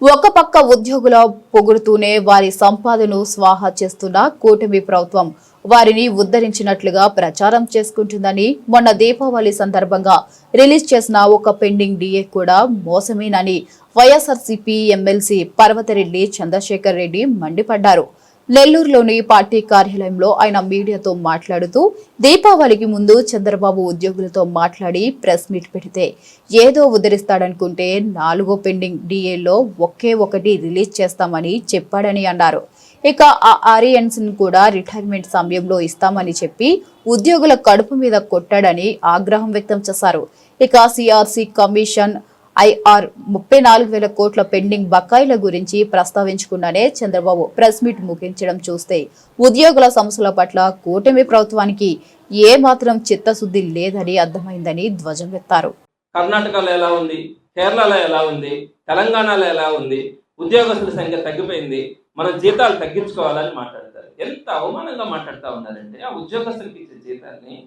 ఒక పక్క ఉద్యోగుల పొగుడుతూనే వారి సంపాదనను స్వాహా చేస్తున్న కూటమి ప్రభుత్వం వారిని ఉద్ధరించినట్లుగా ప్రచారం చేసుకుంటుందని మొన్న దీపావళి సందర్భంగా రిలీజ్ చేసిన ఒక పెండింగ్ డిఏ కూడా మోసమేనని వైఎస్ఆర్సీపీ ఎమ్మెల్సీ పర్వతరెడ్డి చంద్రశేఖర్ రెడ్డి మండిపడ్డారు. నెల్లూరులోని పార్టీ కార్యాలయంలో ఆయన మీడియాతో మాట్లాడుతూ దీపావళికి ముందు చంద్రబాబు ఉద్యోగులతో మాట్లాడి ప్రెస్ మీట్ పెడితే ఏదో ఉద్ధరిస్తాడనుకుంటే 4వ పెండింగ్ డిఏలో ఒకే ఒకటి రిలీజ్ చేస్తామని చెప్పాడని అన్నారు. ఇక ఆ ఆరియన్స్ కూడా రిటైర్మెంట్ సమయంలో ఇస్తామని చెప్పి ఉద్యోగుల కడుపు మీద కొట్టాడని ఆగ్రహం వ్యక్తం చేశారు. ఇక సిఆర్సీ కమిషన్ ఐఆర్ 34,000 కోట్ల పెండింగ్ బకాయిల గురించి ప్రస్తావించకుండానే చంద్రబాబు ప్రెస్ మీట్ ముగించడం చూస్తే ఉద్యోగుల సమస్యల పట్ల కూటమి ప్రభుత్వానికి ఏ మాత్రం చిత్తశుద్ధి లేదని అర్థమైందని ధ్వజమెత్తారు. కర్ణాటకలో ఎలా ఉంది, కేరళలో ఎలా ఉంది, తెలంగాణలో ఎలా ఉంది, ఉద్యోగస్తుల సంఖ్య తగ్గిపోయింది, మన జీతాలు తగ్గించుకోవాలని మాట్లాడతారు. ఎంత అవమానంగా మాట్లాడుతూ ఉన్నారంటే ఆ ఉద్యోగస్తులకి ఇచ్చే జీతాన్ని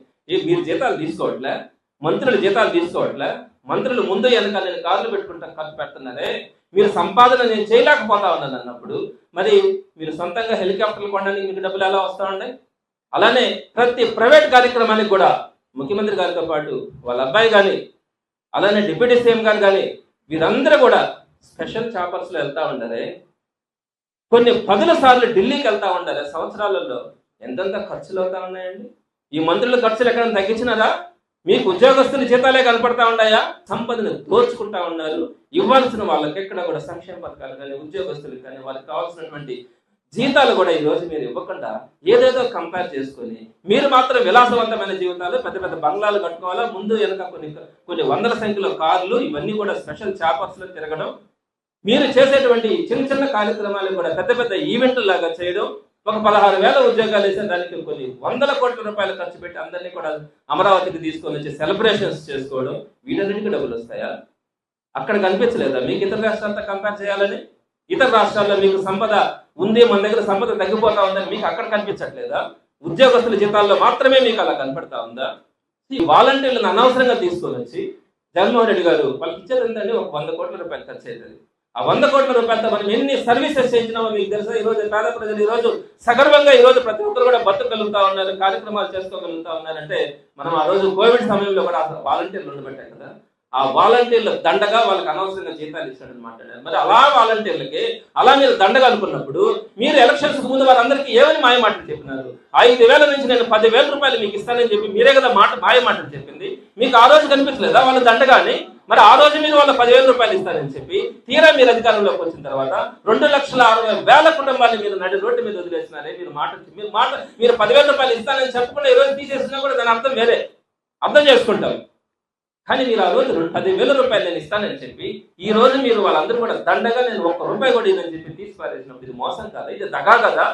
మీరు జీతాలు తీసుకోవట్లే, మంత్రులు జీతాలు తీసుకోవట్లే, మంత్రులు ముందు వెనక నేను కార్లు పెట్టుకుంటా ఖర్చు పెడుతున్నారే, మీరు సంపాదన నేను చేయలేకపోతా ఉన్నాను అన్నప్పుడు మరి మీరు సొంతంగా హెలికాప్టర్లు కొనడానికి మీకు డబ్బులు ఎలా వస్తూ ఉన్నాయి? అలానే ప్రతి ప్రైవేట్ కార్యక్రమానికి కూడా ముఖ్యమంత్రి గారితో పాటు వాళ్ళ అబ్బాయి కానీ అలానే డిప్యూటీ సీఎం గారు కానీ వీరందరూ కూడా స్పెషల్ చాపర్స్లో వెళ్తూ ఉండారే, కొన్ని 10 సార్లు ఢిల్లీకి వెళ్తూ ఉండాలి. సంవత్సరాలలో ఎంతెంత ఖర్చులు అవుతా ఉన్నాయండి. ఈ మంత్రుల ఖర్చులు ఎక్కడైనా తగ్గించినారా? మీకు ఉద్యోగస్తుల జీతాలే కనపడతా ఉన్నాయా? సంపదను దోచుకుంటా ఉన్నారు. ఇవ్వాల్సిన వాళ్ళకి ఎక్కడ కూడా సంక్షేమ పథకాలు కానీ ఉద్యోగస్తులకు కానీ వాళ్ళకి కావాల్సినటువంటి జీతాలు కూడా ఈ రోజు మీరు ఇవ్వకుండా ఏదేదో కంపేర్ చేసుకొని మీరు మాత్రం విలాసవంతమైన జీవితాలు పెద్ద పెద్ద బంగ్లాలు కట్టుకోవాలా, ముందు వెనక కొన్ని వందల సంఖ్యలో కార్లు, ఇవన్నీ కూడా స్పెషల్ చాపర్స్ లో తిరగడం, మీరు చేసేటువంటి చిన్న చిన్న కార్యక్రమాలు కూడా పెద్ద పెద్ద ఈవెంట్లు లాగా చేయడం, ఒక 16,000 ఉద్యోగాలు వేసే దానికి కొన్ని 100 కోట్ల రూపాయలు ఖర్చు పెట్టి అందరినీ కూడా అమరావతికి తీసుకొని వచ్చి సెలబ్రేషన్స్ చేసుకోవడం, వీటన్నిటికీ డబ్బులు వస్తాయా? అక్కడ కనిపించలేదా మీకు ఇతర రాష్ట్రాలతో కంపేర్ చేయాలని? ఇతర రాష్ట్రాల్లో మీకు సంపద ఉంది, మన దగ్గర సంపద తగ్గిపోతా ఉందని మీకు అక్కడ కనిపించట్లేదా? ఉద్యోగస్తుల జీతాల్లో మాత్రమే మీకు అలా కనపడతా ఉందా? ఈ వాలంటీర్లను అనవసరంగా తీసుకొని వచ్చి జగన్మోహన్ రెడ్డి గారు వాళ్ళకి ఇచ్చేది ఏంటంటే ఒక 100 కోట్ల రూపాయలు ఖర్చు అవుతుంది. ఆ 100 కోట్ల రూపాయలతో మనం ఎన్ని సర్వీసెస్ చేసినామో మీకు తెలుసా? ఈ రోజు పేద ప్రజలు ఈ రోజు సగర్వంగా ఈ రోజు ప్రతి ఒక్కరు కూడా బతకగలుగుతా ఉన్నారు, కార్యక్రమాలు చేసుకోగలుగుతా ఉన్నారంటే మనం ఆ రోజు కోవిడ్ సమయంలో కూడా వాలంటీర్లు ఉండబట్టాయి కదా. ఆ వాలంటీర్లు దండగా వాళ్ళకి అనవసరంగా జీతాలు ఇచ్చాడని మాట్లాడారు. మరి అలా వాలంటీర్లకి అలా మీరు దండగా అనుకున్నప్పుడు మీరు ఎలక్షన్స్ ముందు వారందరికీ ఏమని మాయ మాటలు చెప్పినారు? 5,000 నుంచి నేను 10,000 రూపాయలు మీకు ఇస్తానని చెప్పి మీరే కదా మాయ మాటలు చెప్పింది. మీకు ఆ రోజు కనిపించలేదా వాళ్ళ దండగాని? మరి ఆ రోజు మీరు వాళ్ళ 10,000 రూపాయలు ఇస్తారని చెప్పి తీరా మీరు అధికారంలోకి వచ్చిన తర్వాత 2,60,000 కుటుంబాన్ని మీరు నడి రోడ్డు మీద వదిలేసినారే. మీరు 10,000 రూపాయలు ఇస్తానని చెప్పకుండా ఈ రోజు తీసేసినా కూడా దాని అర్థం వేరే, అర్థం చేసుకుంటాం. కానీ మీరు ఆ రోజు 10,000 రూపాయలు నేను ఇస్తానని చెప్పి ఈ రోజు మీరు వాళ్ళందరూ కూడా దండగా నేను 1 రూపాయి కూడా ఇదని చెప్పి తీసి పారేసినప్పుడు ఇది మోసం కాదా? ఇది దగా కదా?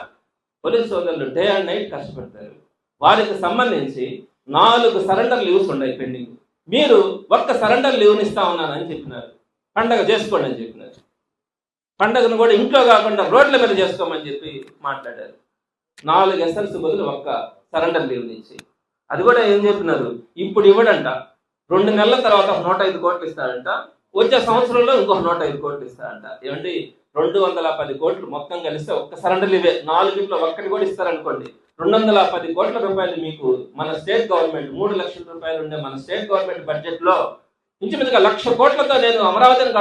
పోలీసు సోదరులు డే అండ్ నైట్ కష్టపడతారు. వారికి సంబంధించి 4 సరెండర్ లీవ్స్ ఉన్నాయి పెండింగ్. మీరు ఒక్క సరెండర్ లీవ్ని ఇస్తా ఉన్నానని చెప్పినారు. పండగ చేసుకోండి అని చెప్పినారు. పండగను కూడా ఇంట్లో కాకుండా రోడ్ల మీద చేసుకోమని చెప్పి మాట్లాడారు. 4 ఎస్ఎల్స్ బదులు ఒక్క సరెండర్ లీవ్ని ఇచ్చి అది కూడా ఏం చెప్పినారు? ఇప్పుడు ఇవ్వడంట, 2 నెలల తర్వాత 105 కోట్లు ఇస్తారంట, వచ్చే సంవత్సరంలో ఇంకొక 105 కోట్లు ఇస్తారంట. ఏమంటే 210 కోట్లు మొత్తం కలిస్తే ఒక్క సరెండర్ లీవే 4 ఒక్కటి కూడా ఇస్తారనుకోండి. 210 కోట్ల రూపాయలు మీకు మన స్టేట్ గవర్నమెంట్ 3 లక్షల రూపాయలు ఉండే మన స్టేట్ గవర్నమెంట్ బడ్జెట్ లో ఇంచుమించుగా 1,00,000 కోట్లతో నేను అమరావతిని